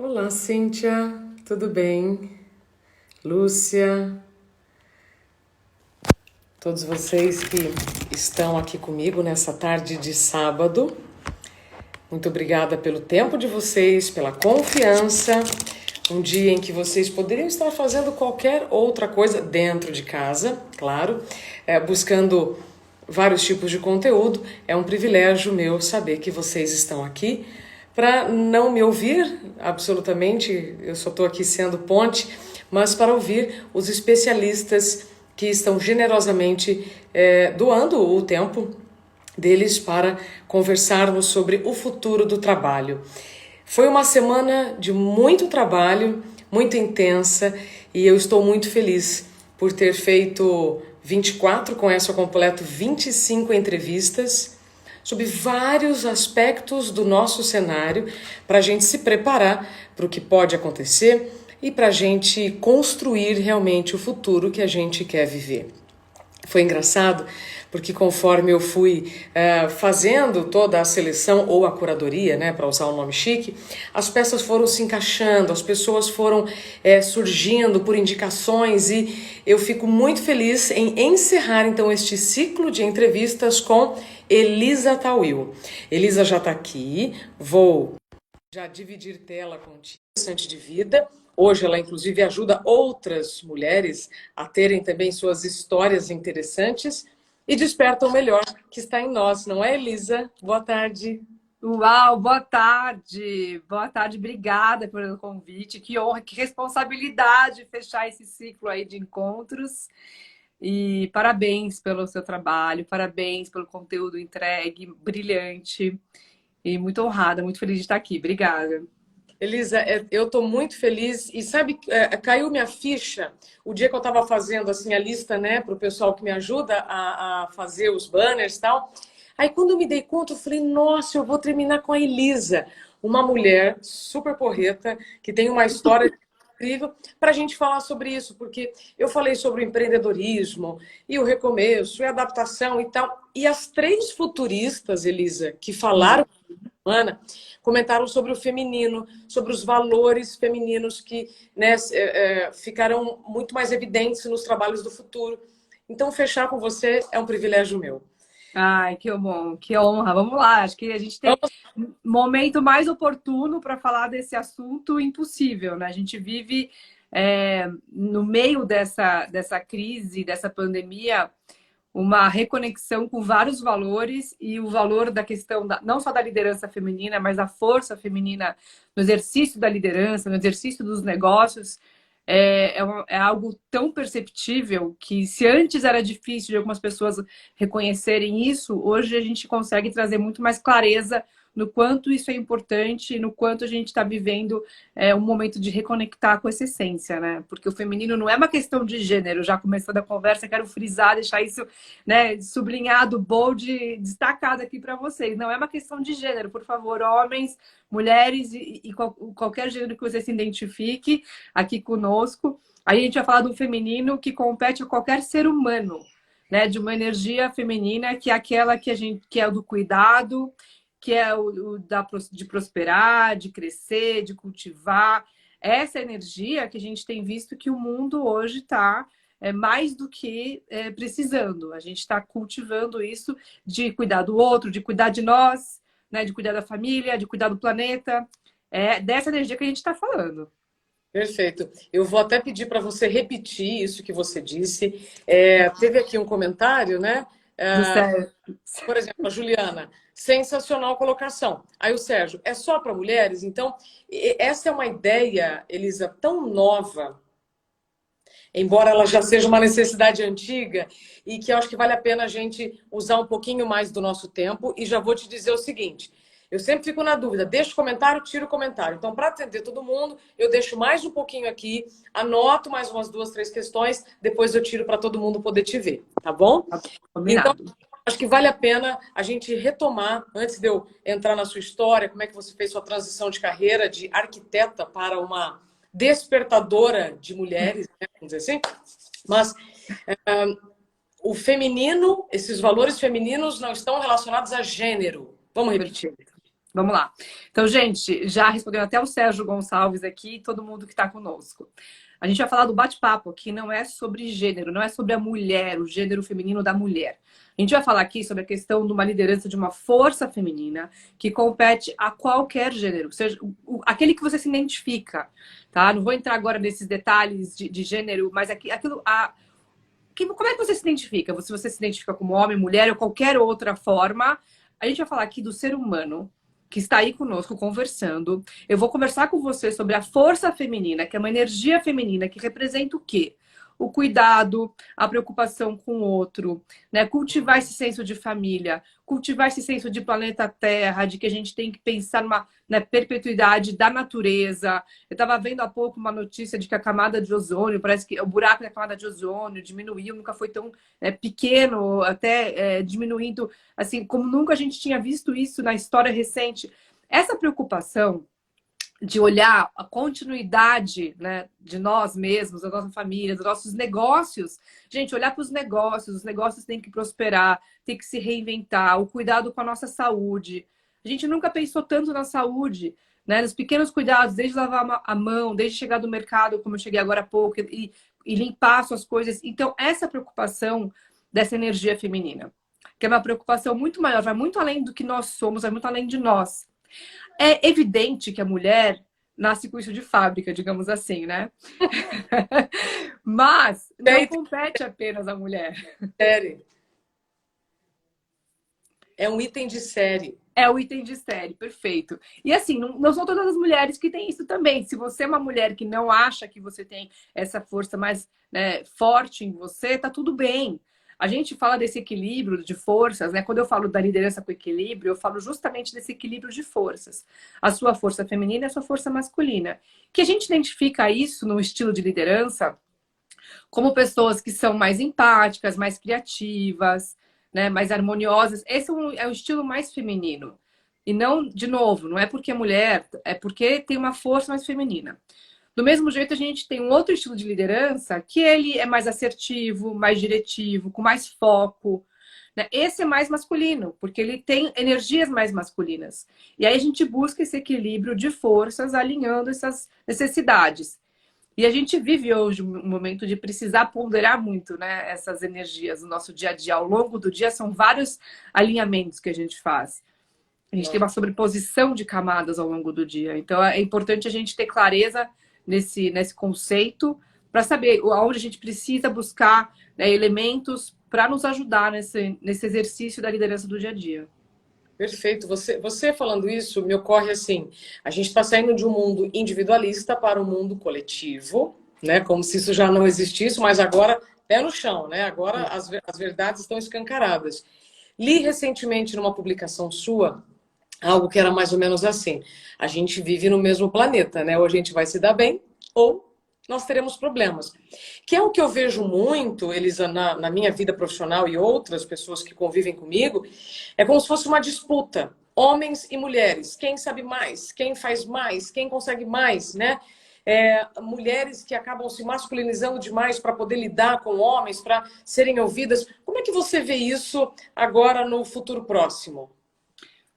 Olá, Cíntia, tudo bem? Lúcia, todos vocês que estão aqui comigo nessa tarde de sábado, muito obrigada pelo tempo de vocês, pela confiança. Um dia em que vocês poderiam estar fazendo qualquer outra coisa dentro de casa, claro, buscando vários tipos de conteúdo. É um privilégio meu saber que vocês estão aqui para não me ouvir absolutamente, eu só estou aqui sendo ponte, mas para ouvir os especialistas que estão generosamente doando o tempo deles para conversarmos sobre o futuro do trabalho. Foi uma semana de muito trabalho, muito intensa, e eu estou muito feliz por ter feito 24, com essa eu completo 25 entrevistas sobre vários aspectos do nosso cenário para a gente se preparar para o que pode acontecer e para a gente construir realmente o futuro que a gente quer viver. Foi engraçado porque conforme eu fui fazendo toda a seleção ou a curadoria, né, para usar o nome chique, as peças foram se encaixando, as pessoas foram surgindo por indicações e eu fico muito feliz em encerrar então este ciclo de entrevistas com Elisa Tawil. Elisa já está aqui, vou já dividir tela contigo, bastante de vida. Hoje ela inclusive ajuda outras mulheres a terem também suas histórias interessantes e desperta o melhor que está em nós, não é, Elisa? Boa tarde. Uau, boa tarde. Boa tarde, obrigada pelo convite. Que honra, que responsabilidade fechar esse ciclo aí de encontros. E parabéns pelo seu trabalho, parabéns pelo conteúdo entregue, brilhante. E muito honrada, muito feliz de estar aqui. Obrigada. Elisa, eu estou muito feliz e sabe, caiu minha ficha o dia que eu estava fazendo assim a lista, né, para o pessoal que me ajuda a fazer os banners e tal. Aí quando eu me dei conta, eu falei, nossa, eu vou terminar com a Elisa, uma mulher super porreta, que tem uma história incrível, para a gente falar sobre isso, porque eu falei sobre o empreendedorismo e o recomeço e a adaptação e tal. E as três futuristas, Elisa, que falaram semana, comentaram sobre o feminino, sobre os valores femininos que, né, ficarão muito mais evidentes nos trabalhos do futuro. Então, fechar com você é um privilégio meu. Ai, que bom, que honra. Vamos lá, acho que a gente tem Vamos, um momento mais oportuno para falar desse assunto impossível, né? A gente vive no meio dessa crise, dessa pandemia, uma reconexão com vários valores e o valor da questão não só da liderança feminina, mas da força feminina no exercício da liderança, no exercício dos negócios. É algo tão perceptível que, se antes era difícil de algumas pessoas reconhecerem isso, hoje a gente consegue trazer muito mais clareza no quanto isso é importante, no quanto a gente está vivendo um momento de reconectar com essa essência, né? Porque o feminino não é uma questão de gênero. Já começando a conversa, quero frisar, deixar isso, né, sublinhado, bold, destacado aqui para vocês. Não é uma questão de gênero, por favor, homens, mulheres e qualquer gênero que você se identifique aqui conosco. Aí a gente vai falar do feminino que compete a qualquer ser humano, né? De uma energia feminina que é aquela que a gente que é o do cuidado, que é de prosperar, de crescer, de cultivar. Essa energia que a gente tem visto que o mundo hoje está mais do que precisando. A gente está cultivando isso de cuidar do outro, de cuidar de nós, né? De cuidar da família, de cuidar do planeta. É dessa energia que a gente está falando. perfeito. Eu vou até pedir para você repetir isso que você disse. Teve aqui um comentário, né? Do céu. Por exemplo, a Juliana, sensacional colocação. Aí o Sérgio, é só para mulheres? Então, essa é uma ideia, Elisa, tão nova, embora ela já seja uma necessidade antiga, e que eu acho que vale a pena a gente usar um pouquinho mais do nosso tempo. E já vou te dizer o seguinte: eu sempre fico na dúvida, deixo o comentário, tiro o comentário. Então, para atender todo mundo, eu deixo mais um pouquinho aqui, anoto mais umas duas, três questões, depois eu tiro para todo mundo poder te ver, tá bom? Então, Combinado. acho que vale a pena a gente retomar, antes de eu entrar na sua história, como é que você fez sua transição de carreira de arquiteta para uma despertadora de mulheres, né, vamos dizer assim. Mas o feminino, esses valores femininos não estão relacionados a gênero. Vamos repetir. Perfeito. Vamos lá. Então, gente, já respondendo até o Sérgio Gonçalves aqui, todo mundo que está conosco. A gente vai falar do bate-papo, que não é sobre gênero, não é sobre a mulher, o gênero feminino da mulher. A gente vai falar aqui sobre a questão de uma liderança de uma força feminina que compete a qualquer gênero, seja aquele que você se identifica, tá? Não vou entrar agora nesses detalhes de gênero, mas como é que você se identifica? Se você se identifica como homem, mulher ou qualquer outra forma, a gente vai falar aqui do ser humano que está aí conosco conversando. Eu vou conversar com você sobre a força feminina, que é uma energia feminina que representa o quê? O cuidado, a preocupação com o outro, né? Cultivar esse senso de família, cultivar esse senso de planeta Terra, de que a gente tem que pensar na perpetuidade da natureza. Eu estava vendo há pouco uma notícia de que a camada de ozônio, parece que o buraco da camada de ozônio diminuiu, nunca foi tão pequeno, até diminuindo, assim, como nunca a gente tinha visto isso na história recente. Essa preocupação de olhar a continuidade, né, de nós mesmos, da nossa família, dos nossos negócios. Gente, olhar para os negócios têm que prosperar, têm que se reinventar, o cuidado com a nossa saúde. A gente nunca pensou tanto na saúde, né, nos pequenos cuidados, desde lavar a mão, desde chegar do mercado, como eu cheguei agora há pouco, e limpar suas coisas. Então, essa preocupação dessa energia feminina, que é uma preocupação muito maior, vai muito além do que nós somos, vai muito além de nós. É evidente que a mulher nasce com isso de fábrica, digamos assim, né? Mas não compete apenas a mulher. Série. É um item de série. É o item de série, perfeito. E assim, não são todas as mulheres que têm isso também. Se você é uma mulher que não acha que você tem essa força mais, né, forte em você, tá tudo bem. A gente fala desse equilíbrio de forças, né? Quando eu falo da liderança com equilíbrio, eu falo justamente desse equilíbrio de forças. A sua força feminina e a sua força masculina. Que a gente identifica isso no estilo de liderança como pessoas que são mais empáticas, mais criativas, né? Mais harmoniosas. Esse é o estilo mais feminino. E não, de novo, não é porque é mulher, é porque tem uma força mais feminina. Do mesmo jeito, a gente tem um outro estilo de liderança que ele é mais assertivo, mais diretivo, com mais foco, né? Esse é mais masculino, porque ele tem energias mais masculinas. E aí a gente busca esse equilíbrio de forças, alinhando essas necessidades. E a gente vive hoje um momento de precisar ponderar muito, né, essas energias no nosso dia a dia. Ao longo do dia, são vários alinhamentos que a gente faz. A gente tem uma sobreposição de camadas ao longo do dia. Então, é importante a gente ter clareza nesse conceito, para saber aonde a gente precisa buscar, né, elementos para nos ajudar nesse exercício da liderança do dia a dia. Perfeito. Você falando isso, me ocorre assim, a gente está saindo de um mundo individualista para um mundo coletivo, né? Como se isso já não existisse, mas agora pé no chão, né? Agora as verdades estão escancaradas. Li recentemente numa publicação sua algo que era mais ou menos assim: a gente vive no mesmo planeta, né? Ou a gente vai se dar bem, ou nós teremos problemas. Que é o que eu vejo muito, Elisa, na minha vida profissional e outras pessoas que convivem comigo, é como se fosse uma disputa. Homens e mulheres. Quem sabe mais? Quem faz mais? Quem consegue mais, né? Mulheres que acabam se masculinizando demais para poder lidar com homens, para serem ouvidas. Como é que você vê isso agora no futuro próximo?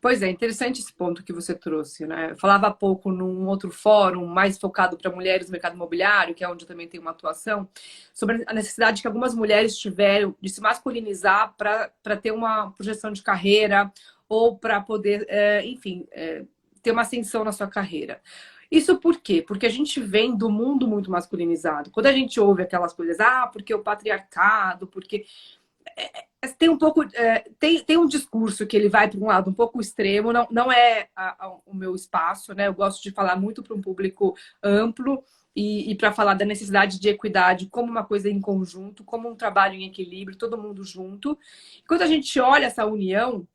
Pois é, interessante esse ponto que você trouxe, né? Eu falava há pouco num outro fórum mais focado para mulheres no mercado imobiliário, que é onde eu também tenho uma atuação, sobre a necessidade que algumas mulheres tiveram de se masculinizar para ter uma projeção de carreira ou para poder, enfim, ter uma ascensão na sua carreira. Isso por quê? Porque a gente vem do mundo muito masculinizado. Quando a gente ouve aquelas coisas, porque o patriarcado, porque tem um pouco, tem um discurso que ele vai para um lado um pouco extremo, não é o meu espaço, né? Eu gosto de falar muito para um público amplo e para falar da necessidade de equidade como uma coisa em conjunto, como um trabalho em equilíbrio, todo mundo junto. Quando a gente olha essa união,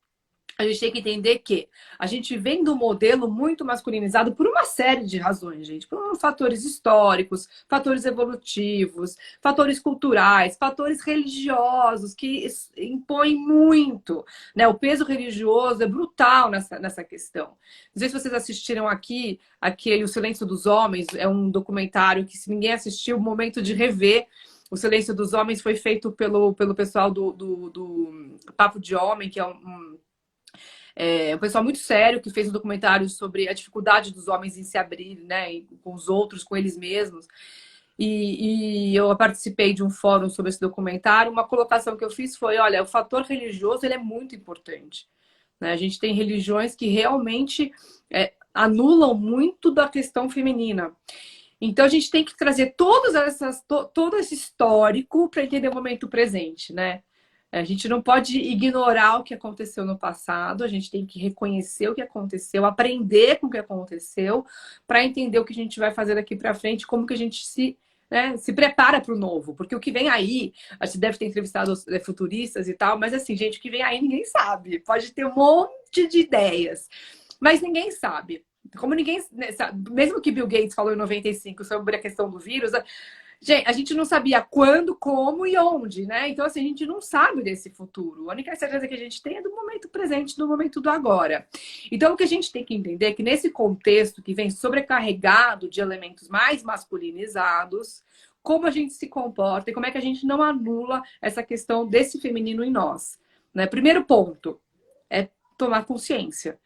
a gente tem que entender que a gente vem do modelo muito masculinizado por uma série de razões, gente. Por fatores históricos, fatores evolutivos, fatores culturais, fatores religiosos que impõem muito, né? O peso religioso é brutal nessa questão. Não sei se vocês assistiram aqui, aquele O Silêncio dos Homens, é um documentário que, se ninguém assistiu, é o momento de rever. O Silêncio dos Homens foi feito pelo pessoal do Papo de Homem, que é um pessoal muito sério que fez um documentário sobre a dificuldade dos homens em se abrir, né, com os outros, com eles mesmos. E eu participei de um fórum sobre esse documentário. Uma colocação que eu fiz foi: olha, o fator religioso ele é muito importante, né? A gente tem religiões que realmente anulam muito da questão feminina. Então a gente tem que trazer todo esse histórico para entender o momento presente, né? A gente não pode ignorar o que aconteceu no passado, a gente tem que reconhecer o que aconteceu, aprender com o que aconteceu, para entender o que a gente vai fazer daqui para frente, como que a gente se prepara para o novo. Porque o que vem aí, a gente deve ter entrevistado futuristas e tal, mas assim, gente, o que vem aí ninguém sabe. Pode ter um monte de ideias, mas ninguém sabe. Como ninguém sabe, mesmo que Bill Gates falou em 95 sobre a questão do vírus, gente, a gente não sabia quando, como e onde, né? Então, assim, a gente não sabe desse futuro. A única certeza que a gente tem é do momento presente, do momento do agora. Então, o que a gente tem que entender é que nesse contexto que vem sobrecarregado de elementos mais masculinizados, como a gente se comporta e como é que a gente não anula essa questão desse feminino em nós, né? Primeiro ponto é tomar consciência.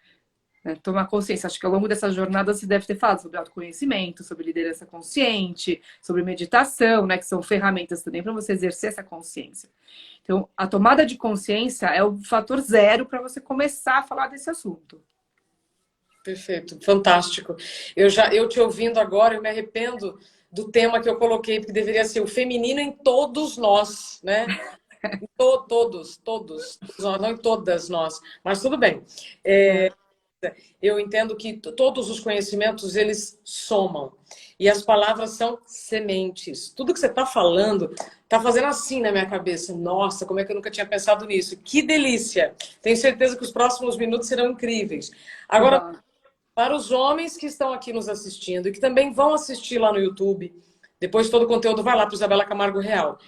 Né? Tomar consciência. Acho que ao longo dessa jornada você deve ter falado sobre autoconhecimento, sobre liderança consciente, sobre meditação, né? Que são ferramentas também para você exercer essa consciência. Então, a tomada de consciência é o fator zero para você começar a falar desse assunto. Perfeito, fantástico. Eu te ouvindo agora, eu me arrependo do tema que eu coloquei, porque deveria ser o feminino em todos nós, né? Todos, não em todas nós, mas tudo bem. Eu entendo que todos os conhecimentos, eles somam. E as palavras são sementes. Tudo que você está falando, está fazendo assim na minha cabeça. Nossa, como é que eu nunca tinha pensado nisso? Que delícia! Tenho certeza que os próximos minutos serão incríveis. Agora, para os homens que estão aqui nos assistindo e que também vão assistir lá no YouTube, depois todo o conteúdo vai lá para Isabela Camargo Real.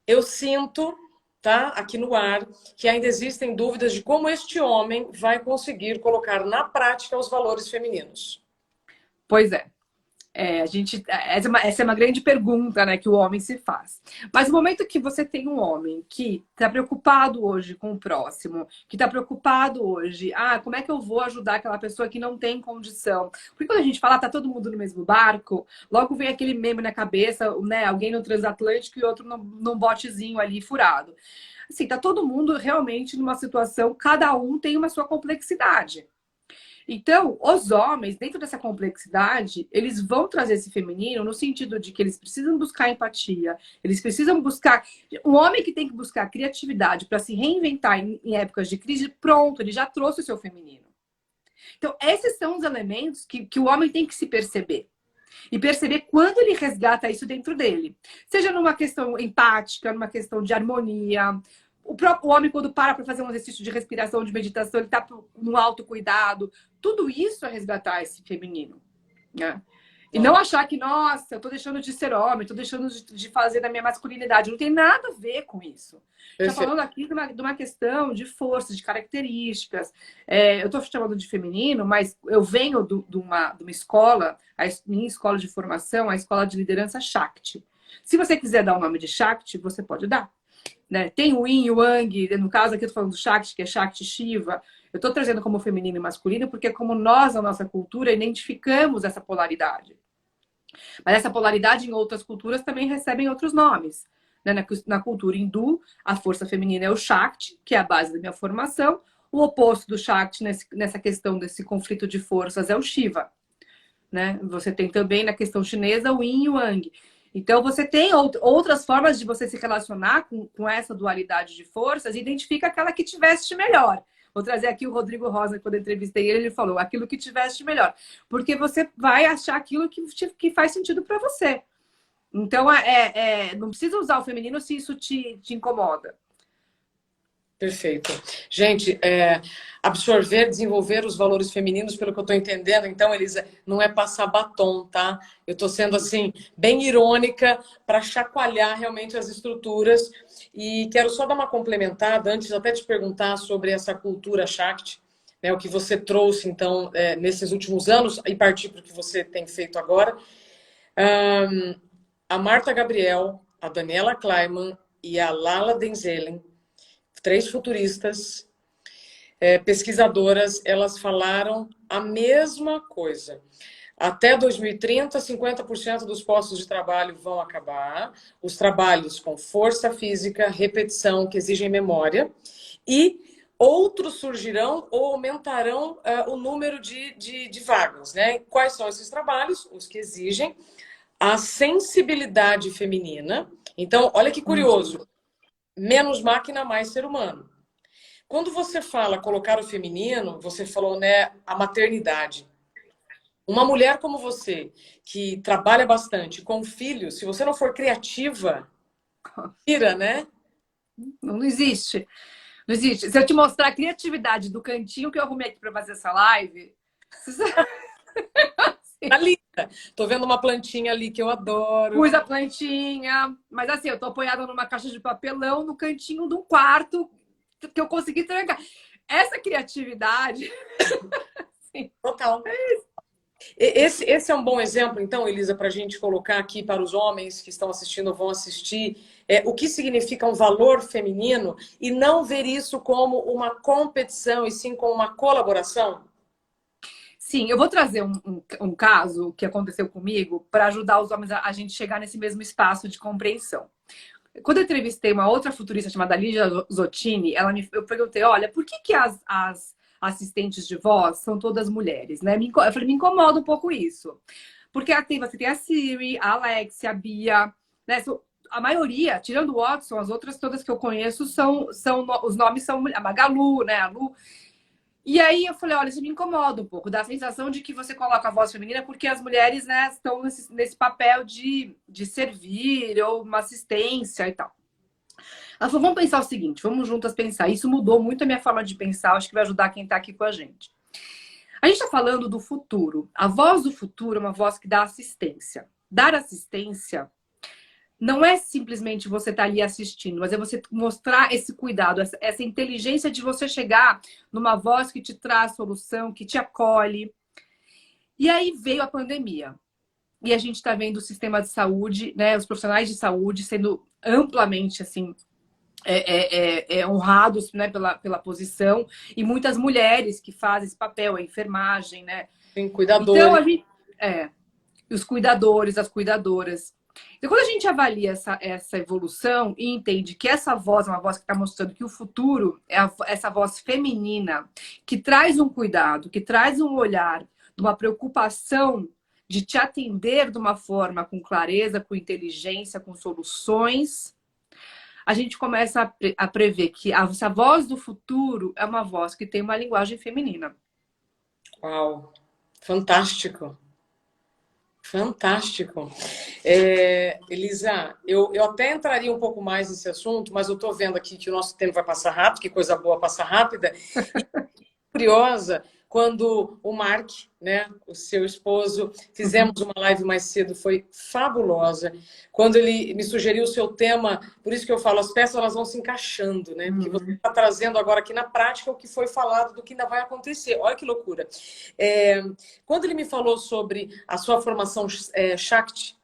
Eu sinto, tá, aqui no ar, que ainda existem dúvidas de como este homem vai conseguir colocar na prática os valores femininos. Pois é. Essa é uma grande pergunta, né, que o homem se faz. Mas no momento que você tem um homem que está preocupado hoje com o próximo, que está preocupado hoje, como é que eu vou ajudar aquela pessoa que não tem condição? Porque quando a gente fala, tá todo mundo no mesmo barco, logo vem aquele meme na cabeça, né, alguém no transatlântico e outro num botezinho ali furado. Assim, tá todo mundo realmente numa situação, cada um tem uma sua complexidade. Então, os homens, dentro dessa complexidade, eles vão trazer esse feminino no sentido de que eles precisam buscar empatia, eles precisam buscar. Um homem que tem que buscar criatividade para se reinventar em épocas de crise, pronto, ele já trouxe o seu feminino. Então, esses são os elementos que o homem tem que se perceber. E perceber quando ele resgata isso dentro dele. Seja numa questão empática, numa questão de harmonia. O homem, quando para fazer um exercício de respiração, de meditação, ele está no autocuidado. Tudo isso é resgatar esse feminino. Né? E não achar que, nossa, eu tô deixando de ser homem, tô deixando de fazer da minha masculinidade. Não tem nada a ver com isso. Está falando aqui de uma questão de força, de características. Eu estou chamando de feminino, mas eu venho de uma escola, a minha escola de formação, a escola de liderança Shakti. Se você quiser dar o nome de Shakti, você pode dar. Né? Tem o Yin e o Yang, no caso aqui eu tô falando do Shakti, que é Shakti Shiva. Eu estou trazendo como feminino e masculino porque como nós, na nossa cultura, identificamos essa polaridade. Mas essa polaridade em outras culturas também recebem outros nomes. Né? Na cultura hindu, a força feminina é o Shakti, que é a base da minha formação. O oposto do Shakti nessa questão desse conflito de forças é o Shiva. Né? Você tem também na questão chinesa o Yin e o Yang. Então, você tem outras formas de você se relacionar com essa dualidade de forças e identifica aquela que te veste melhor. Vou trazer aqui o Rodrigo Rosa, quando eu entrevistei ele falou, aquilo que te veste melhor. Porque você vai achar aquilo que faz sentido para você. Então, não precisa usar o feminino se isso te incomoda. Perfeito. Gente, absorver, desenvolver os valores femininos, pelo que eu estou entendendo, então, Elisa, não é passar batom, tá? Eu estou sendo, assim, bem irônica para chacoalhar realmente as estruturas. E quero só dar uma complementada, antes até de perguntar sobre essa cultura Shakti, né, o que você trouxe, então, nesses últimos anos, e partir para o que você tem feito agora. A Marta Gabriel, a Daniela Kleiman e a Lala Denzelen, 3 futuristas, pesquisadoras, elas falaram a mesma coisa. Até 2030, 50% dos postos de trabalho vão acabar, os trabalhos com força física, repetição, que exigem memória, e outros surgirão ou aumentarão o número de vagas, né? Quais são esses trabalhos? Os que exigem a sensibilidade feminina. Então, olha que curioso, menos máquina, mais ser humano. Quando você fala colocar o feminino, você falou, né, a maternidade. Uma mulher como você, que trabalha bastante com filhos, se você não for criativa, tira, né? Não existe. Não existe. Se eu te mostrar a criatividade do cantinho que eu arrumei aqui para fazer essa live, Tá linda. Tô vendo uma plantinha ali que eu adoro. pus a plantinha, mas assim, eu tô apoiada numa caixa de papelão no cantinho de um quarto que eu consegui trancar. Essa criatividade. Total. Esse é um bom exemplo, então, Elisa, para a gente colocar aqui para os homens que estão assistindo ou vão assistir, o que significa um valor feminino e não ver isso como uma competição e sim como uma colaboração? Sim, eu vou trazer um caso que aconteceu comigo para ajudar os homens a gente chegar nesse mesmo espaço de compreensão. Quando eu entrevistei uma outra futurista chamada Lígia Zottini, eu perguntei, olha, por que as assistentes de voz são todas mulheres, né? Eu falei, me incomoda um pouco isso. Porque você tem a Siri, a Alexia, a Bia, né? A maioria, tirando o Watson, as outras todas que eu conheço os nomes são a Magalu, né? A Lu. E aí eu falei, olha, isso me incomoda um pouco, dá a sensação de que você coloca a voz feminina porque as mulheres, né, estão nesse papel de servir ou uma assistência e tal. Ela falou, vamos pensar o seguinte, vamos juntas pensar. Isso mudou muito a minha forma de pensar, acho que vai ajudar quem está aqui com a gente. A gente está falando do futuro. A voz do futuro é uma voz que dá assistência. Dar assistência não é simplesmente você estar ali assistindo, mas é você mostrar esse cuidado, essa inteligência de você chegar numa voz que te traz solução, que te acolhe. E aí veio a pandemia. E a gente está vendo o sistema de saúde, né, os profissionais de saúde sendo amplamente assim honrados, né, pela posição, e muitas mulheres que fazem esse papel, a enfermagem, né? Tem cuidadores. Então, os cuidadores, as cuidadoras. Então, quando a gente avalia essa evolução e entende que essa voz é uma voz que está mostrando que o futuro é essa voz feminina, que traz um cuidado, que traz um olhar, uma preocupação de te atender de uma forma com clareza, com inteligência, com soluções, a gente começa a prever que essa voz do futuro é uma voz que tem uma linguagem feminina. Uau! Fantástico! Fantástico. Elisa, eu até entraria um pouco mais nesse assunto, mas eu estou vendo aqui que o nosso tempo vai passar rápido, que coisa boa passa rápida. E curiosa, quando o Mark, né, o seu esposo, fizemos uma live mais cedo, foi fabulosa. Quando ele me sugeriu o seu tema, por isso que eu falo, as peças elas vão se encaixando, né? Porque você está trazendo agora aqui na prática o que foi falado do que ainda vai acontecer. Olha que loucura. Quando ele me falou sobre a sua formação Shakti,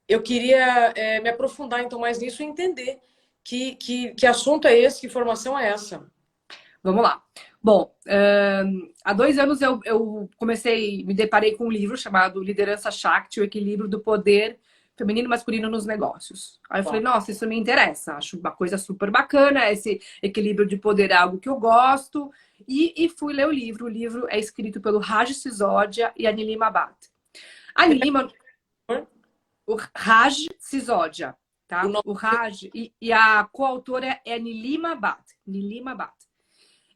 eu queria me aprofundar então mais nisso e entender que assunto é esse, que formação é essa. Vamos lá. Bom, há 2 anos eu me deparei com um livro chamado Liderança Shakti, o equilíbrio do poder feminino e masculino nos negócios. Aí eu falei, nossa, isso me interessa, acho uma coisa super bacana, esse equilíbrio de poder é algo que eu gosto, e fui ler o livro. O livro é escrito pelo Raj Sisodia e a Nilima Bhatt. A Nilima... O Raj Sisodia, tá? O Raj, e a coautora é a Nilima Bhatt. Nilima Bhatt.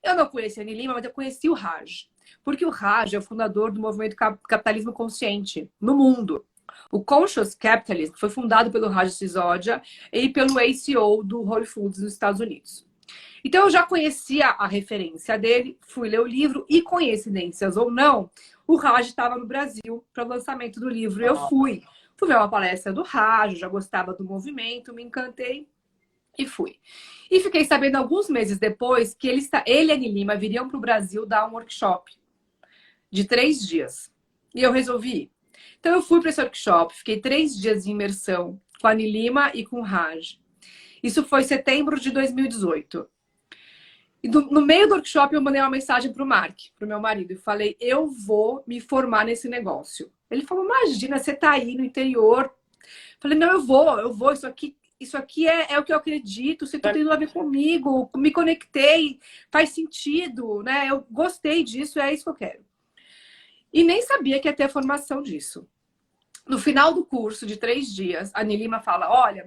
Eu não conheci a Nilima, mas eu conheci o Raj. Porque o Raj é o fundador do movimento Capitalismo Consciente no mundo. O Conscious Capitalism foi fundado pelo Raj Sisodia e pelo ACO do Whole Foods nos Estados Unidos. Então eu já conhecia a referência dele, fui ler o livro e, coincidências ou não, o Raj estava no Brasil para o lançamento do livro. Eu fui ver uma palestra do Raj, já gostava do movimento, me encantei. E fui. E fiquei sabendo alguns meses depois que ele e a Nilima viriam para o Brasil dar um workshop de 3 dias. E eu resolvi ir. Então eu fui para esse workshop, fiquei 3 dias de imersão com a Nilima e com o Raj. Isso foi em setembro de 2018. E no meio do workshop eu mandei uma mensagem pro Mark, pro meu marido, e falei, eu vou me formar nesse negócio. Ele falou, imagina, você tá aí no interior. Falei, não, eu vou, isso aqui é o que eu acredito, isso tudo tem a ver comigo, me conectei, faz sentido, né? Eu gostei disso, é isso que eu quero. E nem sabia que ia ter a formação disso. No final do curso, de 3 dias, a Nilima fala, olha,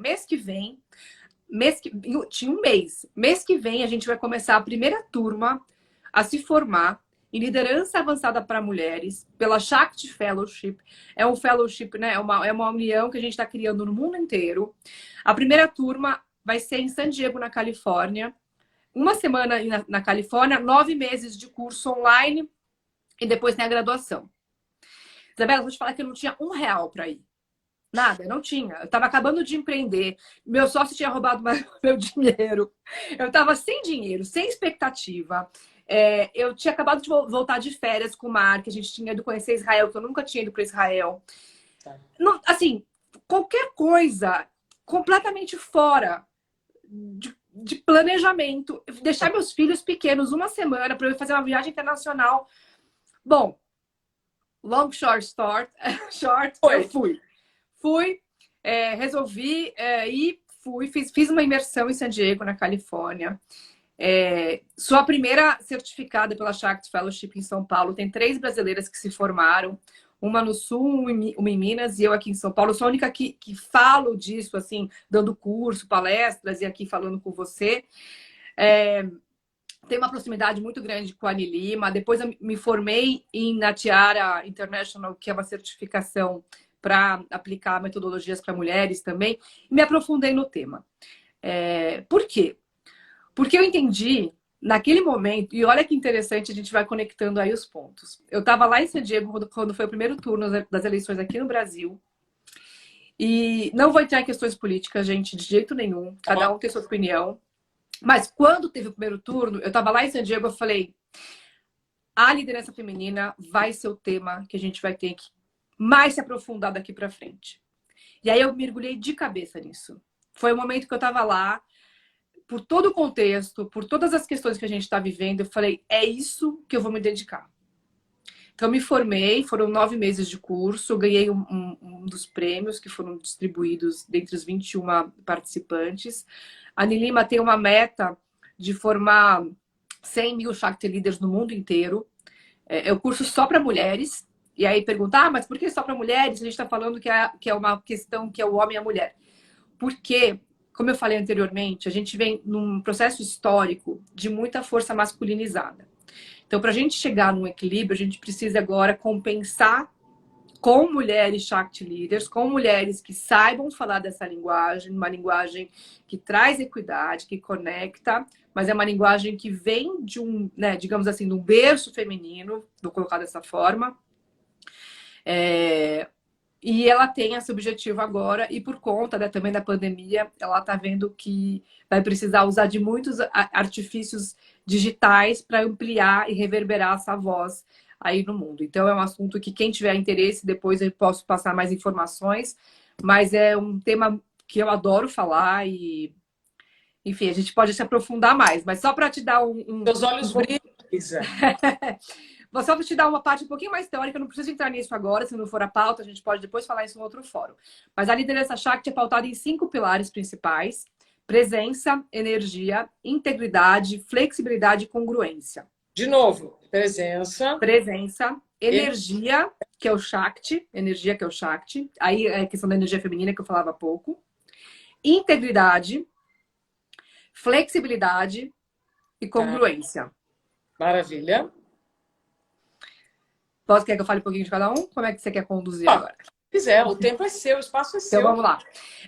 tinha um mês que vem a gente vai começar a primeira turma a se formar em liderança avançada para mulheres pela Shakti Fellowship. É um fellowship, né? É uma união que a gente está criando no mundo inteiro. A primeira turma vai ser em San Diego, na Califórnia. Uma semana na Califórnia, 9 meses de curso online e depois tem a graduação. Isabela, vou te falar que eu não tinha R$ 1 para ir. Nada, não tinha. Eu estava acabando de empreender. Meu sócio tinha roubado meu dinheiro. Eu estava sem dinheiro, sem expectativa. Eu tinha acabado de voltar de férias com o Mark. A gente tinha ido conhecer Israel, que eu nunca tinha ido para Israel. Tá. Não, assim, qualquer coisa completamente fora de planejamento. Deixar meus filhos pequenos uma semana para eu fazer uma viagem internacional. Bom, long short, eu fui. Resolvi e fiz uma imersão em San Diego, na Califórnia. Sou a primeira certificada pela Shakti Fellowship em São Paulo. Tem 3 brasileiras que se formaram, uma no Sul, uma em Minas e eu aqui em São Paulo. Sou a única que falo disso, assim, dando curso, palestras e aqui falando com você. Tem uma proximidade muito grande com a Nilima. Depois eu me formei na Tiara International, que é uma certificação para aplicar metodologias para mulheres também, e me aprofundei no tema. Por quê? Porque eu entendi, naquele momento, e olha que interessante, a gente vai conectando aí os pontos. Eu estava lá em San Diego, quando foi o primeiro turno das eleições aqui no Brasil, e não vou entrar em questões políticas, gente, de jeito nenhum, cada um tem sua opinião, mas quando teve o primeiro turno, eu estava lá em San Diego, eu falei, a liderança feminina vai ser o tema que a gente vai ter que mais se aprofundar daqui para frente. E aí eu mergulhei de cabeça nisso. Foi o momento que eu estava lá, por todo o contexto, por todas as questões que a gente está vivendo, eu falei, é isso que eu vou me dedicar. Então, eu me formei, foram 9 meses de curso, eu ganhei um dos prêmios que foram distribuídos dentre os 21 participantes. A Nilima tem uma meta de formar 100 mil Shakti Leaders no mundo inteiro. É um curso só para mulheres. E aí perguntar, mas por que só para mulheres? A gente está falando que é uma questão que é o homem e a mulher. Porque, como eu falei anteriormente, a gente vem num processo histórico de muita força masculinizada. Então, para a gente chegar num equilíbrio, a gente precisa agora compensar com mulheres Shakti Leaders, com mulheres que saibam falar dessa linguagem, uma linguagem que traz equidade, que conecta, mas é uma linguagem que vem de digamos assim, de um berço feminino, vou colocar dessa forma. E ela tem esse objetivo agora, e por conta também da pandemia, ela está vendo que vai precisar usar de muitos artifícios digitais para ampliar e reverberar essa voz aí no mundo. Então é um assunto que quem tiver interesse, depois eu posso passar mais informações, mas é um tema que eu adoro falar e, enfim, a gente pode se aprofundar mais, mas só para te dar Meus olhos brilham, Isa. Vou só te dar uma parte um pouquinho mais teórica, não preciso entrar nisso agora, se não for a pauta, a gente pode depois falar isso em outro fórum. Mas a liderança Shakti é pautada em 5 pilares principais: presença, energia, integridade, flexibilidade e congruência. De novo, presença, energia, que é o Shakti, aí é a questão da energia feminina que eu falava há pouco, integridade, flexibilidade e congruência. Maravilha. Quer que eu fale um pouquinho de cada um? Como é que você quer conduzir agora? Se quiser, o tempo é seu, o espaço é seu. Então vamos lá.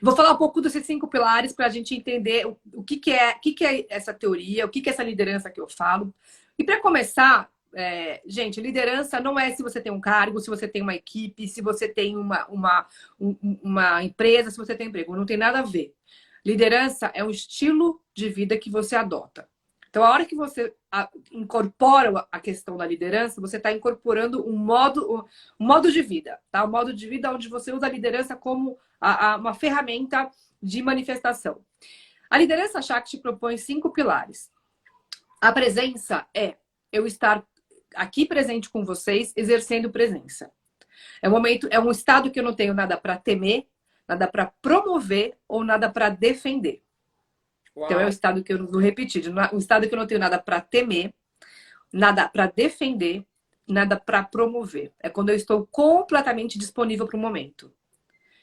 Vou falar um pouco desses 5 pilares para a gente entender o que é essa teoria, o que é essa liderança que eu falo. E para começar, gente, liderança não é se você tem um cargo, se você tem uma equipe, se você tem uma empresa, se você tem emprego. Não tem nada a ver. Liderança é um estilo de vida que você adota. Então, a hora que você incorpora a questão da liderança, você está incorporando um modo de vida, tá? Um modo de vida onde você usa a liderança como uma ferramenta de manifestação. A liderança Shakti propõe 5 pilares. A presença é eu estar aqui presente com vocês, exercendo presença. É um momento, é um estado que eu não tenho nada para temer, nada para promover ou nada para defender. Então é o Uau. estado que eu vou repetir, um estado que eu não tenho nada para temer, nada para defender, nada para promover. É quando eu estou completamente disponível para o momento.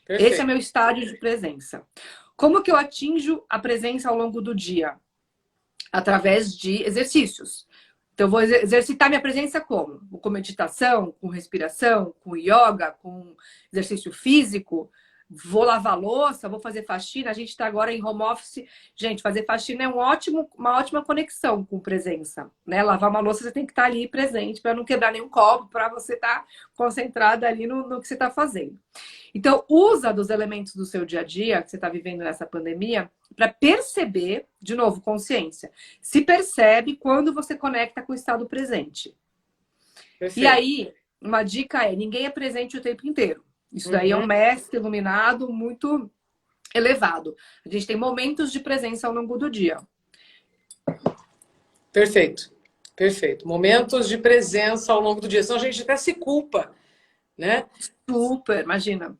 Esse é Perfeito. meu estágio de presença. Como que eu atinjo a presença ao longo do dia? Através de exercícios. Então, eu vou exercitar minha presença como? Com meditação, com respiração, com yoga, com exercício físico. Vou lavar louça, vou fazer faxina. A gente está agora em home office. Gente, fazer faxina é uma ótima conexão com presença, né? Lavar uma louça, você tem que estar ali presente para não quebrar nenhum copo, para você estar concentrada ali no que você está fazendo. Então, usa dos elementos do seu dia a dia, que você está vivendo nessa pandemia, para perceber, de novo, consciência. Se percebe quando você conecta com o estado presente. E Perfeito. aí, uma dica é, ninguém é presente o tempo inteiro. Isso daí é Uhum. um mestre iluminado muito elevado. A gente tem momentos de presença ao longo do dia. Perfeito. Perfeito. Momentos de presença ao longo do dia. Senão a gente até se culpa, né? Super, imagina.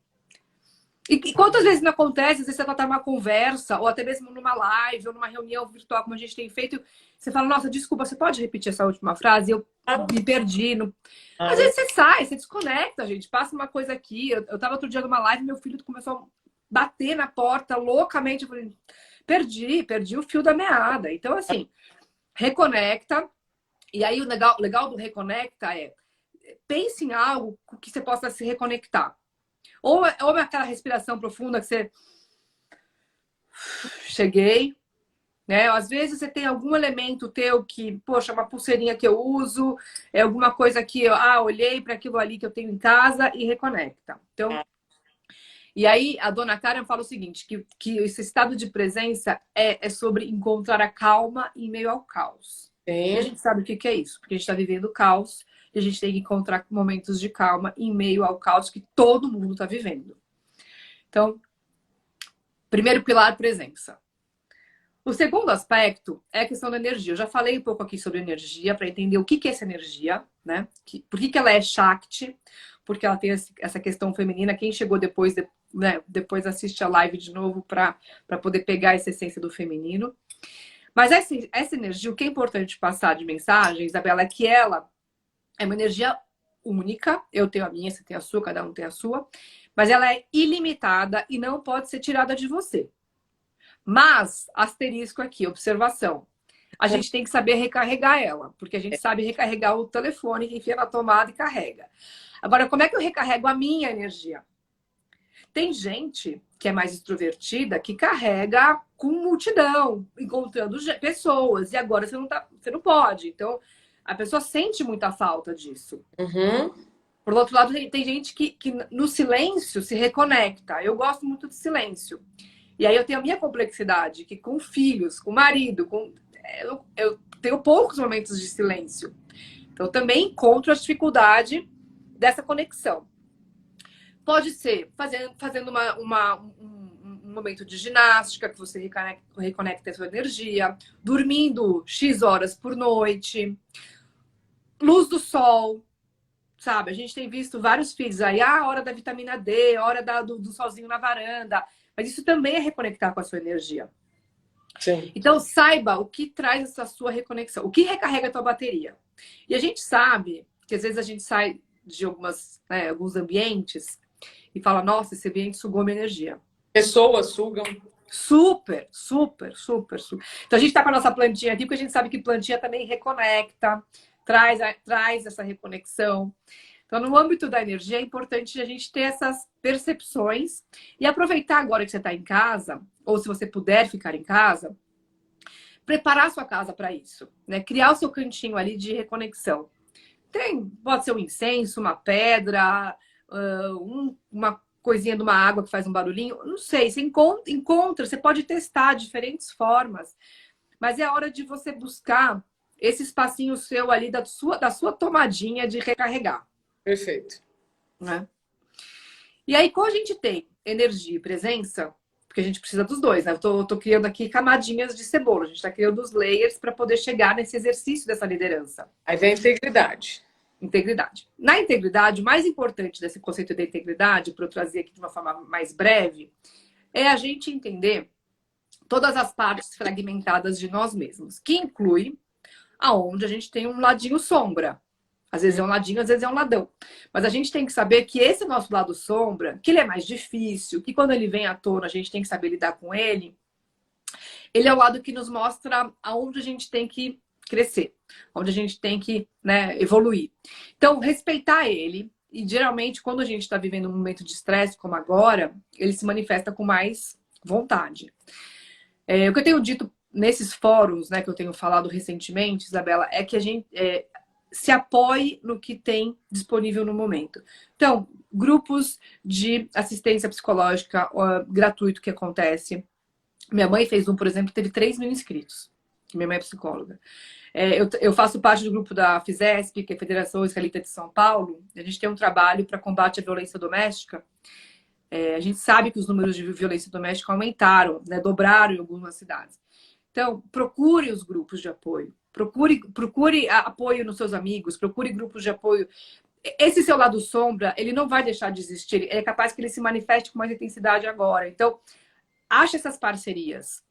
E quantas vezes não acontece, às vezes você está numa conversa, ou até mesmo numa live, ou numa reunião virtual, como a gente tem feito, você fala, nossa, desculpa, você pode repetir essa última frase? Eu Claro. me perdi. Às Claro. vezes você sai, você desconecta, gente. Passa uma coisa aqui. Eu tava outro dia numa live, meu filho começou a bater na porta loucamente. Eu falei, perdi o fio da meada. Então, assim, reconecta. E aí, o legal do reconecta é pense em algo que você possa se reconectar. Ou aquela respiração profunda que você... Cheguei, né? Às vezes você tem algum elemento teu que, poxa, uma pulseirinha que eu uso, é alguma coisa que eu olhei para aquilo ali que eu tenho em casa e reconecta. Então, e aí a dona Karen fala o seguinte, que esse estado de presença é sobre encontrar a calma em meio ao caos. E a Sim. gente sabe o que é isso, porque a gente está vivendo caos e a gente tem que encontrar momentos de calma em meio ao caos que todo mundo está vivendo. Então, primeiro pilar, presença. O segundo aspecto é a questão da energia. Eu já falei um pouco aqui sobre energia, para entender o que é essa energia, né? Por que ela é Shakti? Porque ela tem essa questão feminina. Quem chegou depois, né? Depois assiste a live de novo para poder pegar essa essência do feminino. Mas essa energia, o que é importante passar de mensagem, Isabela, é que ela é uma energia única. Eu tenho a minha, você tem a sua, cada um tem a sua. Mas ela é ilimitada e não pode ser tirada de você. Mas, asterisco aqui, observação. A gente tem que saber recarregar ela, porque a gente sabe recarregar o telefone, que enfia na tomada e carrega. Agora, como é que eu recarrego a minha energia? Tem gente que é mais extrovertida que carrega com multidão, encontrando pessoas, e agora você não pode. Então, a pessoa sente muita falta disso. Uhum. Por outro lado, tem gente que no silêncio se reconecta. Eu gosto muito de silêncio. E aí eu tenho a minha complexidade, que com filhos, com marido, eu tenho poucos momentos de silêncio. Então, eu também encontro a dificuldade dessa conexão. Pode ser fazendo um momento de ginástica, que você reconecta a sua energia, dormindo X horas por noite, luz do sol, sabe? A gente tem visto vários filhos aí, hora da vitamina D, hora do solzinho na varanda. Mas isso também é reconectar com a sua energia. Sim. Então, saiba o que traz essa sua reconexão, o que recarrega a tua bateria. E a gente sabe que às vezes a gente sai de alguns ambientes e fala, nossa, esse ambiente sugou minha energia. Pessoas sugam. Super, super, super, super. Então, a gente tá com a nossa plantinha aqui, porque a gente sabe que plantinha também reconecta, traz essa reconexão. Então, no âmbito da energia, é importante a gente ter essas percepções e aproveitar agora que você está em casa, ou se você puder ficar em casa, preparar a sua casa para isso, né? Criar o seu cantinho ali de reconexão. Pode ser um incenso, uma pedra, uma coisinha de uma água que faz um barulhinho, não sei, você encontra, você pode testar diferentes formas, mas é a hora de você buscar esse espacinho seu ali da sua tomadinha de recarregar. Perfeito. Né? E aí, quando a gente tem energia e presença, porque a gente precisa dos dois, né? Eu tô criando aqui camadinhas de cebola, a gente está criando os layers para poder chegar nesse exercício dessa liderança. Aí vem a integridade. Integridade. Na integridade, o mais importante desse conceito da integridade, para eu trazer aqui de uma forma mais breve, é a gente entender todas as partes fragmentadas de nós mesmos, que inclui aonde a gente tem um ladinho sombra. Às vezes é um ladinho, às vezes é um ladão. Mas a gente tem que saber que esse nosso lado sombra, que ele é mais difícil, que quando ele vem à tona, a gente tem que saber lidar com ele. Ele é o lado que nos mostra aonde a gente tem que crescer, onde a gente tem que, né, evoluir. Então, respeitar ele. E geralmente, quando a gente está vivendo um momento de estresse, como agora, ele se manifesta com mais vontade. O que eu tenho dito nesses fóruns, né, que eu tenho falado recentemente, Isabela, é que a gente se apoie no que tem disponível no momento. Então, grupos de assistência psicológica gratuito que acontece. Minha mãe fez um, por exemplo, teve 3 mil inscritos. Minha mãe é psicóloga. Eu faço parte do grupo da FISESP, que é a Federação Israelita de São Paulo. A gente tem um trabalho para combate à violência doméstica. A gente sabe que os números de violência doméstica aumentaram, né, dobraram em algumas cidades. Então, procure os grupos de apoio. Procure apoio nos seus amigos, procure grupos de apoio. Esse seu lado sombra, ele não vai deixar de existir. É capaz que ele se manifeste com mais intensidade agora. Então, ache essas parcerias.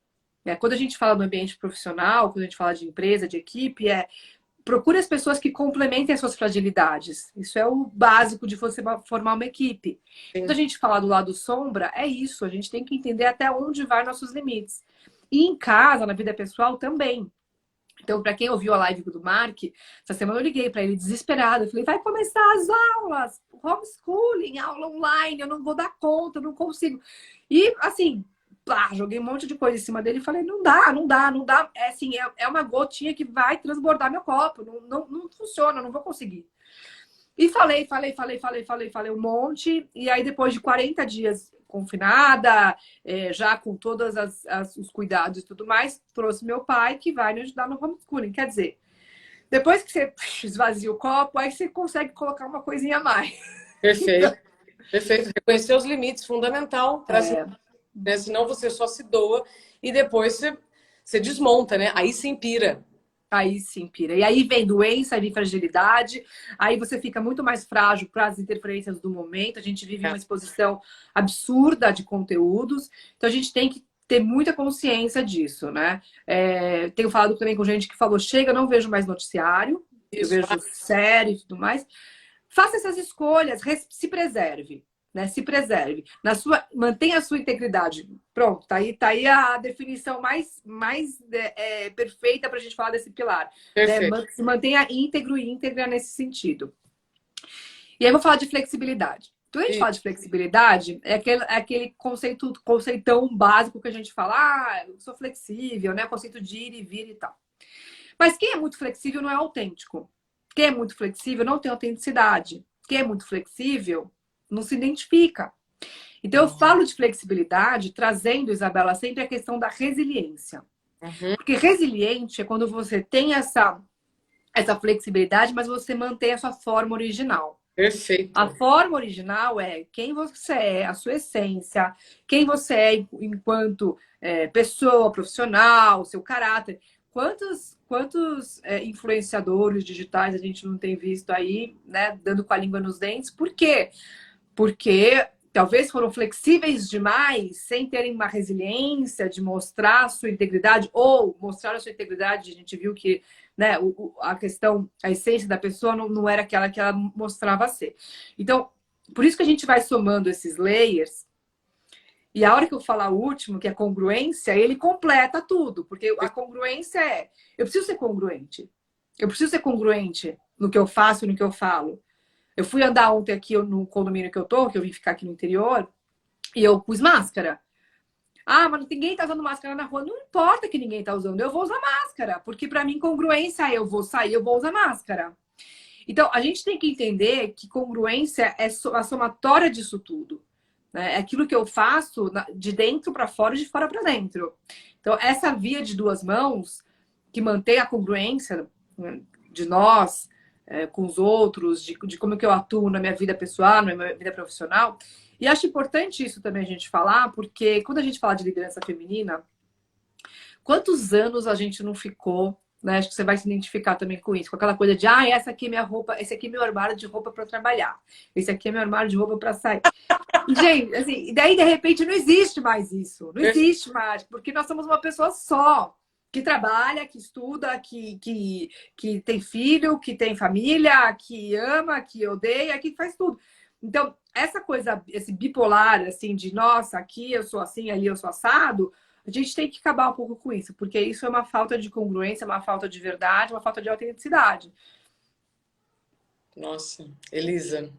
Quando a gente fala do ambiente profissional, quando a gente fala de empresa, de equipe, procure as pessoas que complementem as suas fragilidades. Isso é o básico de você formar uma equipe. Sim. Quando a gente fala do lado sombra, é isso. A gente tem que entender até onde vai nossos limites. E em casa, na vida pessoal, também. Então, para quem ouviu a live do Mark, essa semana eu liguei para ele desesperado. Eu falei, vai começar as aulas, homeschooling, aula online, eu não vou dar conta, eu não consigo. E, assim, joguei um monte de coisa em cima dele e falei, não dá. É assim, é uma gotinha que vai transbordar meu copo. Não funciona, não vou conseguir. E falei um monte. E aí, depois de 40 dias confinada, já com todos os cuidados e tudo mais, trouxe meu pai, que vai me ajudar no homeschooling. Quer dizer, depois que você esvazia o copo, aí você consegue colocar uma coisinha a mais. Perfeito. Então, perfeito. Reconhecer os limites, fundamental. Né? Senão você só se doa e depois você desmonta, né? Aí se empira. Aí sim, pira. E aí vem doença, aí vem fragilidade, aí você fica muito mais frágil para as interferências do momento. A gente vive uma exposição absurda de conteúdos, então a gente tem que ter muita consciência disso, né? Tenho falado também com gente que falou, chega, não vejo mais noticiário, eu vejo série e tudo mais. Faça essas escolhas, se preserve. Né, se preserve. Mantenha a sua integridade. Pronto, tá aí a definição mais perfeita para a gente falar desse pilar. Né? Se mantenha íntegro e íntegra nesse sentido. E aí eu vou falar de flexibilidade. Quando a gente fala de flexibilidade, é aquele conceitão básico que a gente fala, eu sou flexível, né? O conceito de ir e vir e tal. Mas quem é muito flexível não é autêntico. Quem é muito flexível não tem autenticidade. Quem é muito flexível não se identifica. Então, eu falo de flexibilidade, trazendo, Isabela, sempre a questão da resiliência. Porque resiliente é quando você tem essa flexibilidade, mas você mantém a sua forma original. Perfeito. A forma original é quem você é, a sua essência, quem você é enquanto pessoa, profissional, seu caráter. Quantos influenciadores digitais a gente não tem visto aí, né, dando com a língua nos dentes? Por quê? Porque talvez foram flexíveis demais, sem terem uma resiliência de mostrar a sua integridade, ou mostrar a sua integridade, a gente viu que, né, a questão, a essência da pessoa não era aquela que ela mostrava ser. Então, por isso que a gente vai somando esses layers, e a hora que eu falar o último, que é congruência, ele completa tudo, porque a congruência eu preciso ser congruente. Eu preciso ser congruente no que eu faço e no que eu falo. Eu fui andar ontem aqui no condomínio que eu vim ficar aqui no interior, e eu pus máscara. Mas ninguém tá usando máscara na rua. Não importa que ninguém tá usando, eu vou usar máscara. Porque para mim, congruência eu vou sair, eu vou usar máscara. Então, a gente tem que entender que congruência é a somatória disso tudo. Né? É aquilo que eu faço de dentro para fora e de fora para dentro. Então, essa via de duas mãos, que mantém a congruência de nós, com os outros, de como que eu atuo na minha vida pessoal, na minha vida profissional, E acho importante isso também a gente falar, porque quando a gente fala de liderança feminina, quantos anos a gente não ficou, né? Acho que você vai se identificar também com isso, com aquela coisa de, essa aqui é minha roupa, esse aqui é meu armário de roupa para trabalhar, esse aqui é meu armário de roupa para sair. E, gente, assim, daí de repente não existe mais isso, não existe mais, porque nós somos uma pessoa só, que trabalha, que estuda, que tem filho, que tem família, que ama, que odeia, que faz tudo. Então, essa coisa, esse bipolar, assim, de nossa, aqui eu sou assim, ali eu sou assado, a gente tem que acabar um pouco com isso, porque isso é uma falta de congruência, uma falta de verdade, uma falta de autenticidade. Nossa, Elisa,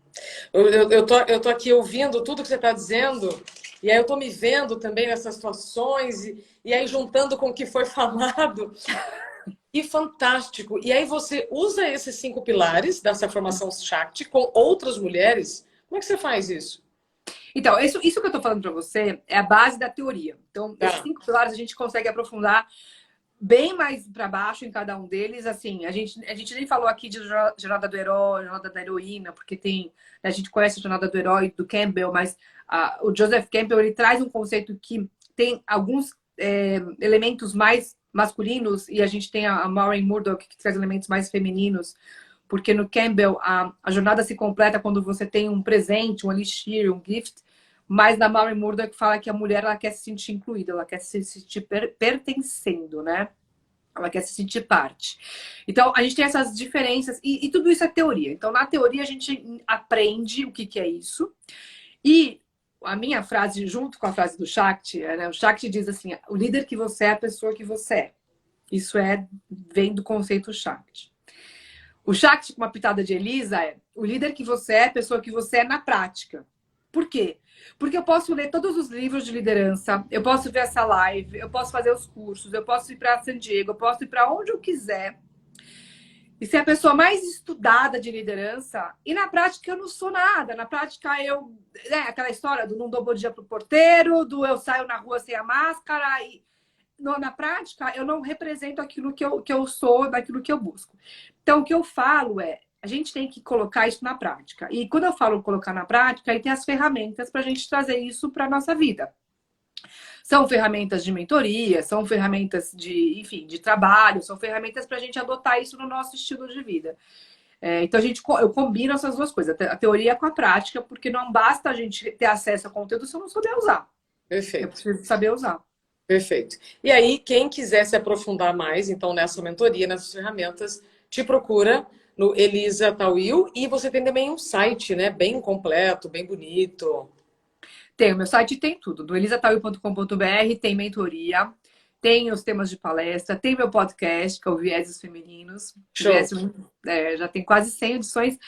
eu tô aqui ouvindo tudo que você está dizendo, e aí eu tô me vendo também nessas situações, e aí juntando com o que foi falado. E fantástico. E aí você usa esses 5 pilares dessa formação Shakti com outras mulheres. Como é que você faz isso? Então, isso que eu estou falando para você é a base da teoria. Então, esses Tá. 5 pilares a gente consegue aprofundar bem mais para baixo em cada um deles. Assim, a gente nem falou aqui de jornada do herói, jornada da heroína, porque tem, a gente conhece a jornada do herói do Campbell, mas o Joseph Campbell ele traz um conceito que tem alguns elementos mais masculinos e a gente tem a Maureen Murdoch que traz elementos mais femininos. Porque no Campbell a jornada se completa quando você tem um presente, um elixir, um gift. Mas na Maureen Murdoch fala que a mulher ela quer se sentir incluída, ela quer se sentir pertencendo, né? Ela quer se sentir parte. Então, a gente tem essas diferenças e tudo isso é teoria. Então, na teoria, a gente aprende o que é isso. E a minha frase, junto com a frase do Shakti, né? O Shakti diz assim, o líder que você é a pessoa que você é. Isso vem do conceito Shakti. O Shakti, com uma pitada de Elisa, é o líder que você é a pessoa que você é na prática. Por quê? Porque eu posso ler todos os livros de liderança, eu posso ver essa live, eu posso fazer os cursos, eu posso ir para San Diego, eu posso ir para onde eu quiser. E ser a pessoa mais estudada de liderança, e na prática eu não sou nada. Na prática eu... aquela história do não dou bom dia pro porteiro, do eu saio na rua sem a máscara. E na prática eu não represento aquilo que eu sou, daquilo que eu busco. Então o que eu falo a gente tem que colocar isso na prática. E quando eu falo colocar na prática, aí tem as ferramentas para a gente trazer isso para a nossa vida. São ferramentas de mentoria, são ferramentas enfim, de trabalho, são ferramentas para a gente adotar isso no nosso estilo de vida. Então eu combino essas duas coisas, a teoria com a prática, porque não basta a gente ter acesso ao conteúdo se eu não souber usar. Perfeito. Eu preciso saber usar. Perfeito. E aí, quem quiser se aprofundar mais, então, nessa mentoria, nessas ferramentas, te procura no Elisa Tawil, e você tem também um site, né? Bem completo, bem bonito. Tem, o meu site tem tudo. No elisatawil.com.br tem mentoria, tem os temas de palestra, tem meu podcast, que é o Vieses Femininos. Show. Já tem quase 100 edições.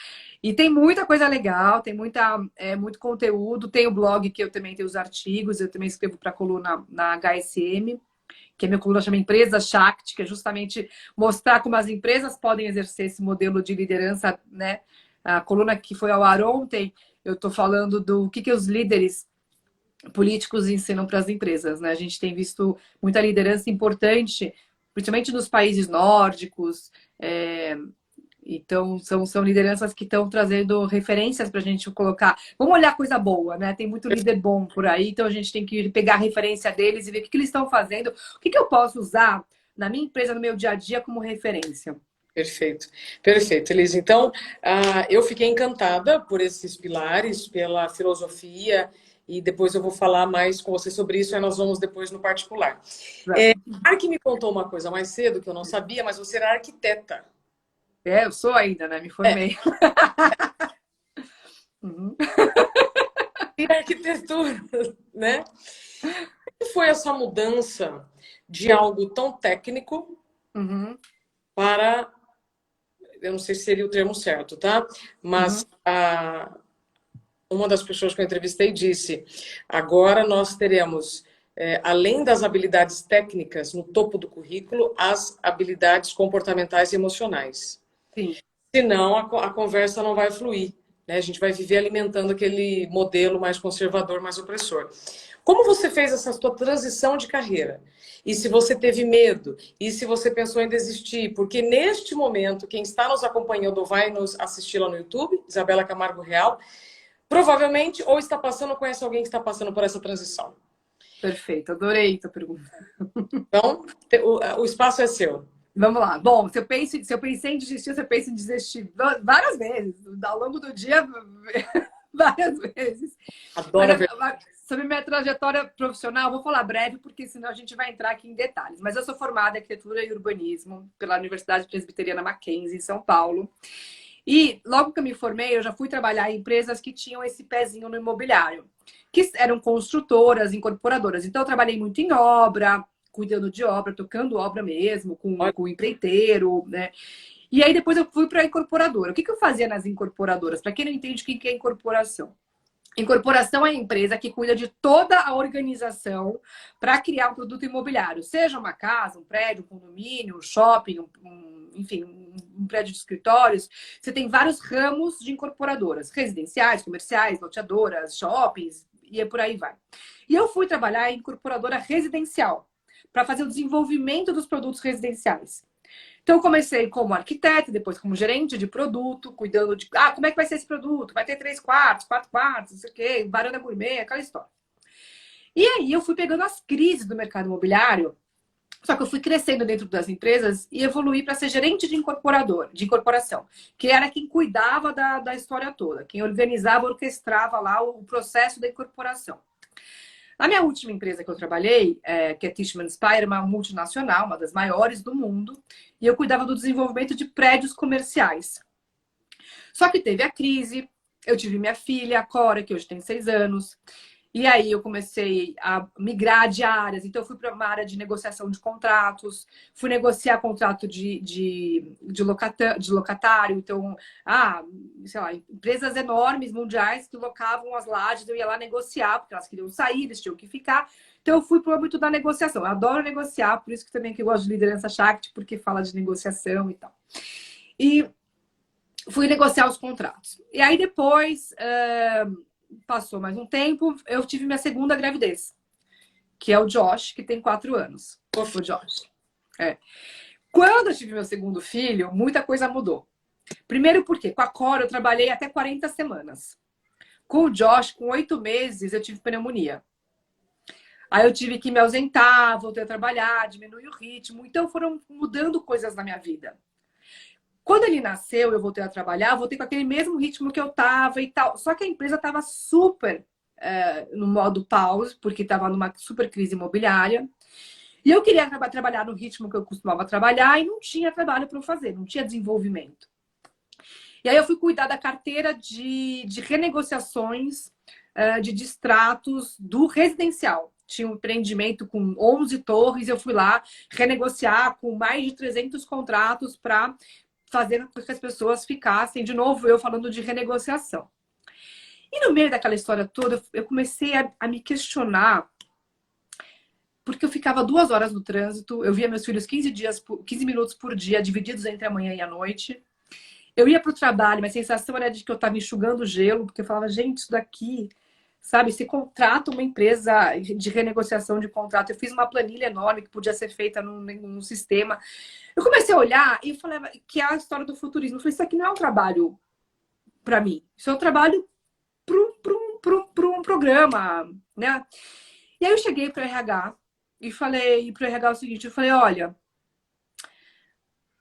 E tem muita coisa legal, tem muito conteúdo. Tem o blog, que eu também tenho os artigos. Eu também escrevo para a coluna na HSM, que a minha coluna chama Empresa Shakti, que é justamente mostrar como as empresas podem exercer esse modelo de liderança, né? A coluna que foi ao ar ontem, eu estou falando do que os líderes políticos ensinam para as empresas, né? A gente tem visto muita liderança importante, principalmente nos países nórdicos. Então, são lideranças que estão trazendo referências para a gente colocar. Vamos olhar coisa boa, né? Tem muito líder bom por aí, então a gente tem que pegar a referência deles e ver o que eles estão fazendo. O que eu posso usar na minha empresa, no meu dia a dia, como referência. Perfeito, perfeito, Elisa. Então, eu fiquei encantada por esses pilares, pela filosofia, e depois eu vou falar mais com você sobre isso, aí nós vamos depois no particular. A Ark me contou uma coisa mais cedo que eu não sabia, mas você era arquiteta. Eu sou ainda, né? Me formei. Uhum. E arquitetura, né? Como foi essa mudança de algo tão técnico para... Eu não sei se seria o termo certo, tá? Mas uma das pessoas que eu entrevistei disse: agora nós teremos, além das habilidades técnicas no topo do currículo, as habilidades comportamentais e emocionais. Sim. Senão a conversa não vai fluir, né? A gente vai viver alimentando aquele modelo mais conservador, mais opressor. Como você fez essa sua transição de carreira? E se você teve medo? E se você pensou em desistir? Porque neste momento, quem está nos acompanhando ou vai nos assistir lá no YouTube, Isabela Camargo Real, provavelmente ou está passando ou conhece alguém que está passando por essa transição. Perfeito, adorei a tua pergunta. Então, o espaço é seu. Vamos lá. Bom, se eu pensei em desistir, você pensa em desistir várias vezes, ao longo do dia, várias vezes. Adoro ver. Sobre minha trajetória profissional, vou falar breve, porque senão a gente vai entrar aqui em detalhes. Mas eu sou formada em arquitetura e urbanismo pela Universidade Presbiteriana Mackenzie, em São Paulo. E logo que eu me formei, eu já fui trabalhar em empresas que tinham esse pezinho no imobiliário, que eram construtoras, incorporadoras. Então, eu trabalhei muito em obra, cuidando de obra, tocando obra mesmo, com o empreiteiro, né? E aí depois eu fui para a incorporadora. O que eu fazia nas incorporadoras? Para quem não entende o que é incorporação. Incorporação é a empresa que cuida de toda a organização para criar um produto imobiliário, seja uma casa, um prédio, um condomínio, um shopping, enfim, um prédio de escritórios. Você tem vários ramos de incorporadoras, residenciais, comerciais, loteadoras, shoppings, e por aí vai. E eu fui trabalhar em incorporadora residencial para fazer o desenvolvimento dos produtos residenciais. Então, eu comecei como arquiteta, depois como gerente de produto, cuidando de... como é que vai ser esse produto? Vai ter 3 quartos, 4 quartos, não sei o quê, varanda gourmet, aquela história. E aí, eu fui pegando as crises do mercado imobiliário, só que eu fui crescendo dentro das empresas e evoluí para ser gerente de incorporação, que era quem cuidava da história toda, quem organizava, orquestrava lá o processo da incorporação. Na minha última empresa que eu trabalhei, que é Tishman Speyer, uma multinacional, uma das maiores do mundo, e eu cuidava do desenvolvimento de prédios comerciais. Só que teve a crise, eu tive minha filha, a Cora, que hoje tem 6 anos, e aí eu comecei a migrar de áreas. Então, eu fui para uma área de negociação de contratos, fui negociar contrato de locatário. Então, sei lá, empresas enormes, mundiais, que locavam as lajes, eu ia lá negociar, porque elas queriam sair, eles tinham que ficar. Então, eu fui para muito da negociação. Eu adoro negociar, por isso que também que eu gosto de liderança Shakti, porque fala de negociação e tal. E fui negociar os contratos. E aí, depois... passou mais um tempo, eu tive minha segunda gravidez, que é o Josh, que tem 4 anos. O Josh. Quando eu tive meu segundo filho, muita coisa mudou. Primeiro porque com a Cora eu trabalhei até 40 semanas. Com o Josh, com 8 meses, eu tive pneumonia. Aí eu tive que me ausentar, voltei a trabalhar, diminuir o ritmo. Então foram mudando coisas na minha vida. Quando ele nasceu, eu voltei a trabalhar, voltei com aquele mesmo ritmo que eu tava e tal. Só que a empresa tava super no modo pause, porque tava numa super crise imobiliária. E eu queria trabalhar no ritmo que eu costumava trabalhar e não tinha trabalho para eu fazer, não tinha desenvolvimento. E aí eu fui cuidar da carteira de renegociações de distratos do residencial. Tinha um empreendimento com 11 torres, eu fui lá renegociar com mais de 300 contratos para fazer com que as pessoas ficassem, de novo, eu falando de renegociação. E no meio daquela história toda, eu comecei a me questionar, porque eu ficava 2 horas no trânsito, eu via meus filhos 15 minutos por dia, divididos entre a manhã e a noite. Eu ia para o trabalho, mas a sensação era de que eu estava enxugando gelo, porque eu falava, gente, isso daqui... Sabe, você contrata uma empresa de renegociação de contrato. Eu fiz uma planilha enorme que podia ser feita num sistema. Eu comecei a olhar e falei que é a história do futurismo. Eu falei, isso aqui não é um trabalho para mim. Isso é um trabalho para um programa, né? E aí eu cheguei para o RH e falei para o RH o seguinte, eu falei, olha,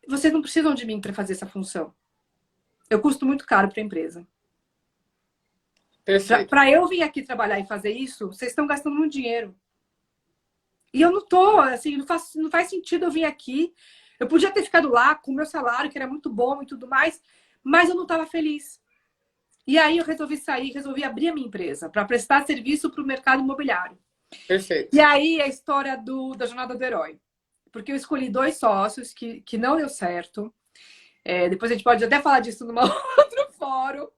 vocês não precisam de mim para fazer essa função. Eu custo muito caro para a empresa. Para eu vir aqui trabalhar e fazer isso, vocês estão gastando muito dinheiro. E eu não tô, assim, não faz sentido eu vir aqui. Eu podia ter ficado lá com o meu salário, que era muito bom e tudo mais, mas eu não estava feliz. E aí eu resolvi sair, resolvi abrir a minha empresa para prestar serviço para o mercado imobiliário. Perfeito. E aí a história da jornada do herói. Porque eu escolhi 2 sócios que não deu certo. Depois a gente pode até falar disso num outro fórum.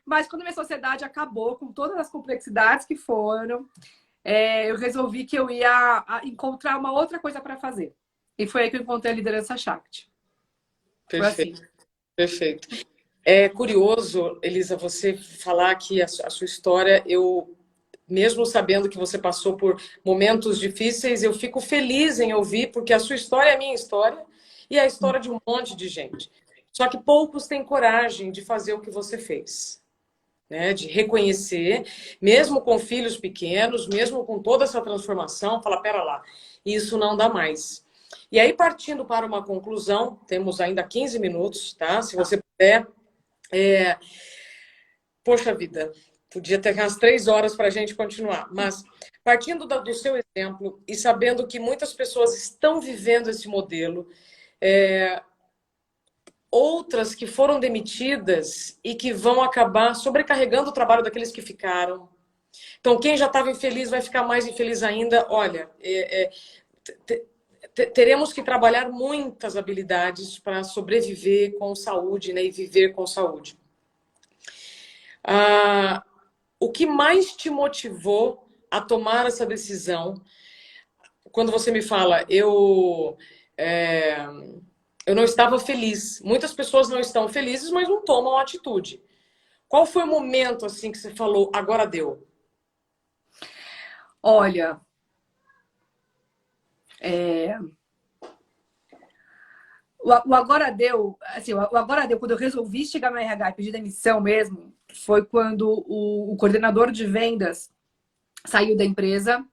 Mas quando minha sociedade acabou, com todas as complexidades que foram, eu resolvi que eu ia encontrar uma outra coisa para fazer. E foi aí que eu encontrei a liderança Shakti. Perfeito. Assim. Perfeito. É curioso, Elisa, você falar que a sua história, mesmo sabendo que você passou por momentos difíceis, eu fico feliz em ouvir, porque a sua história é a minha história e é a história de um monte de gente. Só que poucos têm coragem de fazer o que você fez. né? De reconhecer, mesmo com filhos pequenos, mesmo com toda essa transformação, falar, pera lá, isso não dá mais. E aí, partindo para uma conclusão, temos ainda 15 minutos, tá? Se você puder. Poxa vida, podia ter umas 3 horas para a gente continuar, mas partindo do seu exemplo e sabendo que muitas pessoas estão vivendo esse modelo, outras que foram demitidas e que vão acabar sobrecarregando o trabalho daqueles que ficaram. Então, quem já estava infeliz vai ficar mais infeliz ainda. Olha, teremos que trabalhar muitas habilidades para sobreviver com saúde, né, e viver com saúde. O que mais te motivou a tomar essa decisão? Quando você me fala, eu não estava feliz. Muitas pessoas não estão felizes, mas não tomam atitude. Qual foi o momento assim que você falou, agora deu? Olha, o agora deu, assim, o agora deu, quando eu resolvi chegar no RH e pedir demissão mesmo, foi quando o coordenador de vendas saiu da empresa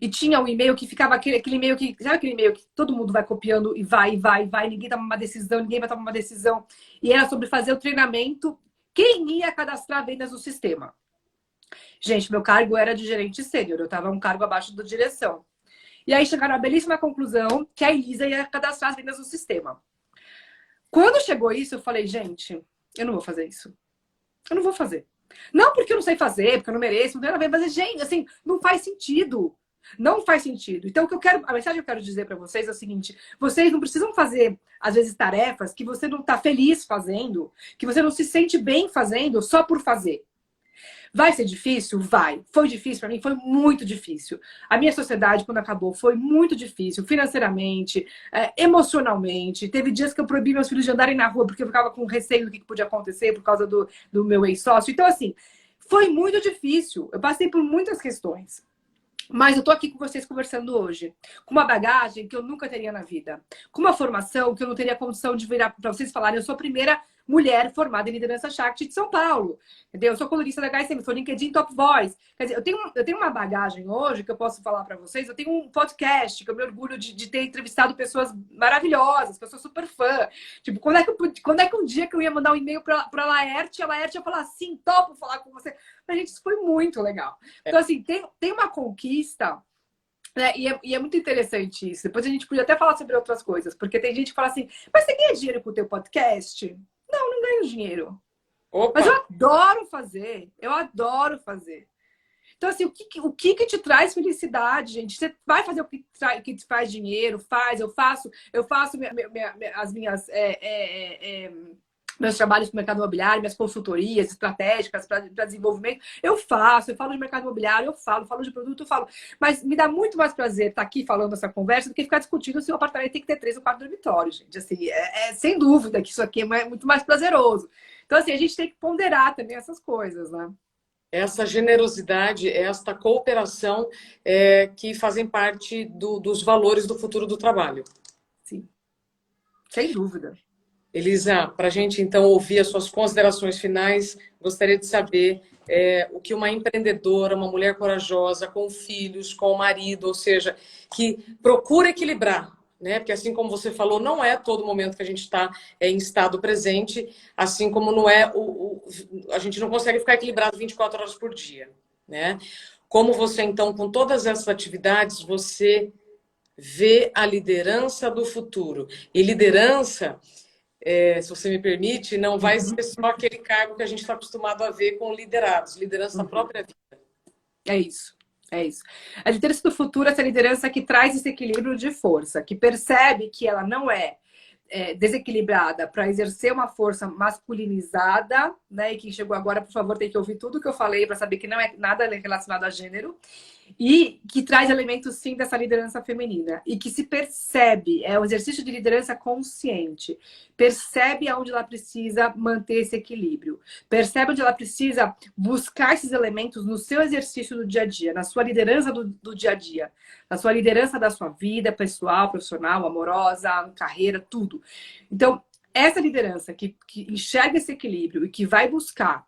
e tinha um e-mail que ficava aquele e-mail que, sabe aquele e-mail que todo mundo vai copiando e vai, ninguém toma uma decisão, ninguém vai tomar uma decisão. E era sobre fazer o treinamento, quem ia cadastrar vendas no sistema. Gente, meu cargo era de gerente sênior, eu estava um cargo abaixo da direção. E aí chegaram à belíssima conclusão que a Elisa ia cadastrar as vendas no sistema. Quando chegou isso, eu falei, gente, eu não vou fazer isso. Eu não vou fazer. Não porque eu não sei fazer, porque eu não mereço, não tem nada a ver, mas, gente, assim, não faz sentido. Não faz sentido. Então, a mensagem que eu quero dizer para vocês é o seguinte: vocês não precisam fazer, às vezes, tarefas que você não está feliz fazendo, que você não se sente bem fazendo só por fazer. Vai ser difícil? Vai. Foi difícil para mim? Foi muito difícil. A minha sociedade, quando acabou, foi muito difícil. Financeiramente, emocionalmente. Teve dias que eu proibi meus filhos de andarem na rua porque eu ficava com receio do que podia acontecer por causa do meu ex-sócio. Então, assim, foi muito difícil. Eu passei por muitas questões. Mas eu tô aqui com vocês conversando hoje, com uma bagagem que eu nunca teria na vida, com uma formação que eu não teria condição de virar para vocês falarem. Eu sou a primeira mulher formada em liderança Shakti de São Paulo, entendeu? Eu sou colunista da HSM, sou LinkedIn Top Voice. Quer dizer, eu tenho uma bagagem hoje que eu posso falar para vocês. Eu tenho um podcast que eu me orgulho de ter entrevistado pessoas maravilhosas, que eu sou super fã. Tipo, quando é que um dia que eu ia mandar um e-mail para a Laerte ia falar assim, topo falar com você. Mas, gente, isso foi muito legal. Então, assim, tem uma conquista, né? E é muito interessante isso. Depois a gente podia até falar sobre outras coisas, porque tem gente que fala assim, mas você ganha dinheiro com o teu podcast? Não ganho dinheiro. Opa. Mas eu adoro fazer. Então, assim, o que te traz felicidade, gente? Você vai fazer o que te faz dinheiro? Eu faço as minhas... meus trabalhos com o mercado imobiliário, minhas consultorias estratégicas para desenvolvimento, eu falo de mercado imobiliário, eu falo de produto, eu falo. Mas me dá muito mais prazer estar aqui falando essa conversa do que ficar discutindo se o apartamento tem que ter 3 ou 4 dormitórios, gente. Assim, sem dúvida que isso aqui é muito mais prazeroso. Então, assim, a gente tem que ponderar também essas coisas, né? Essa generosidade, esta cooperação que fazem parte dos valores do futuro do trabalho. Sim, sem dúvida. Elisa, para a gente então ouvir as suas considerações finais, gostaria de saber o que uma empreendedora, uma mulher corajosa, com filhos, com o marido, ou seja, que procura equilibrar, né? Porque assim como você falou, não é todo momento que a gente está em estado presente, assim como não é a gente não consegue ficar equilibrado 24 horas por dia, né? Como você então, com todas essas atividades, você vê a liderança do futuro. E liderança, se você me permite, não vai ser só aquele cargo que a gente está acostumado a ver com liderados, liderança da própria vida. É isso. A liderança do futuro é essa liderança que traz esse equilíbrio de força, que percebe que ela não é desequilibrada para exercer uma força masculinizada, né? E quem chegou agora, por favor, tem que ouvir tudo que eu falei para saber que não é nada relacionado a gênero. E que traz elementos, sim, dessa liderança feminina. E que se percebe, é um exercício de liderança consciente. Percebe aonde ela precisa manter esse equilíbrio. Percebe onde ela precisa buscar esses elementos no seu exercício do dia a dia, na sua liderança do dia a dia. Na sua liderança da sua vida pessoal, profissional, amorosa, carreira, tudo. Então, essa liderança que enxerga esse equilíbrio e que vai buscar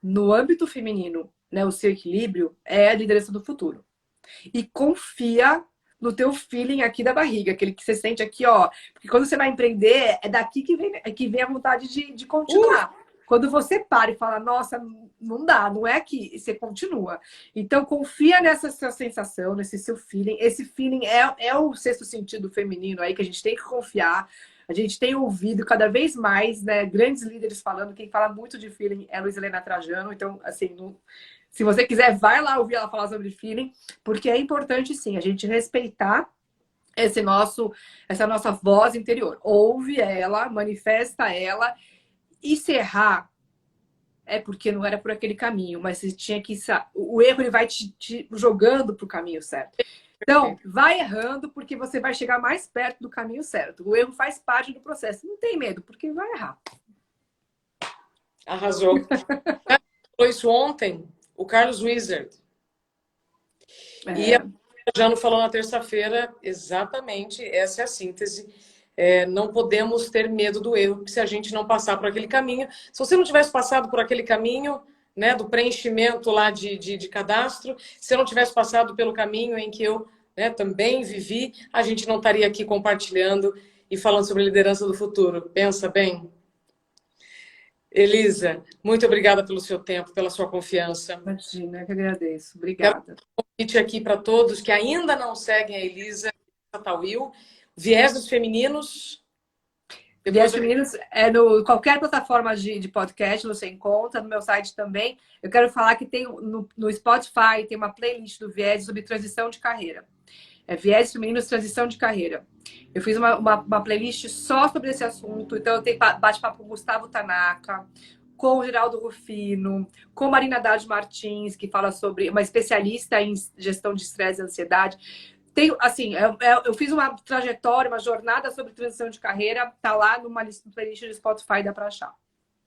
no âmbito feminino, né, o seu equilíbrio é a liderança do futuro. E confia no teu feeling aqui da barriga, aquele que você sente aqui, ó. Porque quando você vai empreender, é daqui que vem a vontade de continuar. Quando você para e fala, nossa, não dá, não é aqui, você continua. Então, confia nessa sua sensação, nesse seu feeling. Esse feeling é o sexto sentido feminino aí que a gente tem que confiar. A gente tem ouvido cada vez mais, né, grandes líderes falando. Quem fala muito de feeling é a Luiz Helena Trajano. Então, assim, se você quiser, vai lá ouvir ela falar sobre feeling, porque é importante, sim, a gente respeitar essa nossa voz interior. Ouve ela, manifesta ela, e se errar, é porque não era por aquele caminho, mas você tinha que... O erro, ele vai te jogando para o caminho certo. Então, vai errando, porque você vai chegar mais perto do caminho certo. O erro faz parte do processo. Não tem medo, porque vai errar. Arrasou. Falou isso ontem, o Carlos Wizard. E a Jano falou na terça-feira, exatamente, essa é a síntese. Não podemos ter medo do erro, se a gente não passar por aquele caminho. Se você não tivesse passado por aquele caminho, né, do preenchimento lá de cadastro, se eu não tivesse passado pelo caminho em que eu, né, também vivi, a gente não estaria aqui compartilhando e falando sobre liderança do futuro. Pensa bem. Elisa, muito obrigada pelo seu tempo, pela sua confiança. Imagina, eu que agradeço. Obrigada. Quero um convite aqui para todos que ainda não seguem a Elisa Tawil. Viés dos Femininos. Viés Femininos é no qualquer plataforma de podcast, você encontra, no meu site também. Eu quero falar que tem no Spotify, tem uma playlist do Viés sobre transição de carreira. Viés Femininos, transição de carreira. Eu fiz uma playlist só sobre esse assunto. Então, eu tenho bate-papo com o Gustavo Tanaka, com o Geraldo Rufino, com Marina Haddad Martins, que fala sobre uma especialista em gestão de estresse e ansiedade. Assim, eu fiz uma trajetória, uma jornada sobre transição de carreira. Tá lá numa playlist do Spotify, dá para achar.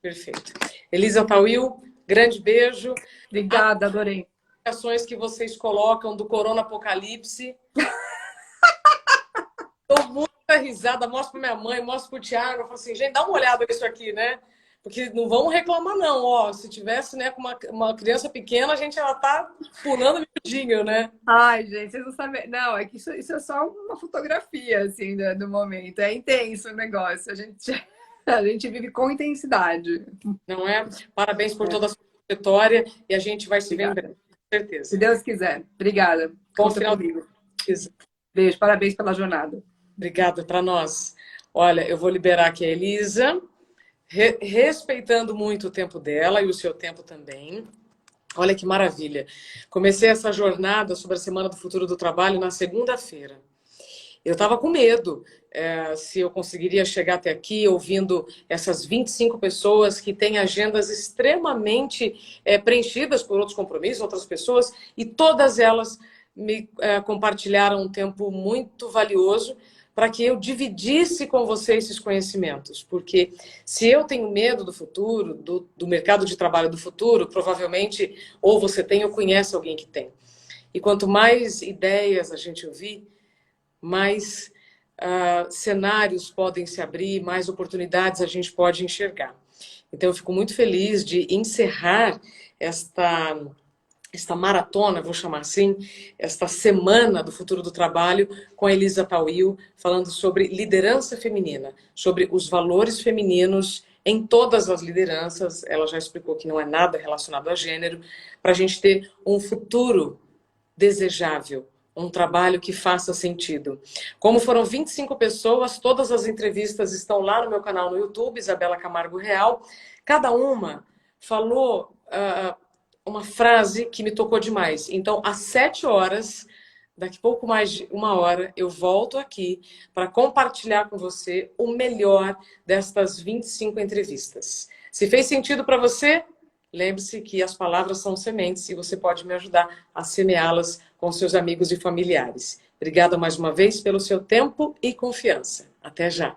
Perfeito. Elisa Tawil, grande beijo. Obrigada, adorei. As ações que vocês colocam do Corona Apocalipse. Dou muita risada, mostro para minha mãe, mostro para o Thiago, eu falo assim, gente, dá uma olhada nisso aqui, né? Porque não vamos reclamar, não. Ó, se tivesse, né, com uma criança pequena, a gente já tá pulando miudinho, né? Ai, gente, vocês não sabem. Não, é que isso é só uma fotografia, assim, do momento. É intenso o negócio. A gente vive com intensidade. Não é? Parabéns por toda a sua trajetória e a gente vai se ver em breve, com certeza. Se Deus quiser. Obrigada. Bom final comigo. de... Beijo, parabéns pela jornada. Obrigada para nós. Olha, eu vou liberar aqui a Elisa, respeitando muito o tempo dela e o seu tempo também. Olha que maravilha. Comecei essa jornada sobre a Semana do Futuro do Trabalho na segunda-feira. Eu estava com medo se eu conseguiria chegar até aqui ouvindo essas 25 pessoas que têm agendas extremamente preenchidas por outros compromissos, outras pessoas, e todas elas me compartilharam um tempo muito valioso para que eu dividisse com você esses conhecimentos. Porque se eu tenho medo do futuro, do mercado de trabalho do futuro, provavelmente ou você tem ou conhece alguém que tem. E quanto mais ideias a gente ouvir, mais cenários podem se abrir, mais oportunidades a gente pode enxergar. Então, eu fico muito feliz de encerrar esta maratona, vou chamar assim, esta semana do futuro do trabalho com a Elisa Tawil, falando sobre liderança feminina, sobre os valores femininos em todas as lideranças. Ela já explicou que não é nada relacionado a gênero, para a gente ter um futuro desejável, um trabalho que faça sentido. Como foram 25 pessoas, todas as entrevistas estão lá no meu canal no YouTube, Isabela Camargo Real. Cada uma falou uma frase que me tocou demais. Então, às 7 horas, daqui pouco mais de 1 hora, eu volto aqui para compartilhar com você o melhor destas 25 entrevistas. Se fez sentido para você, lembre-se que as palavras são sementes e você pode me ajudar a semeá-las com seus amigos e familiares. Obrigada mais uma vez pelo seu tempo e confiança. Até já!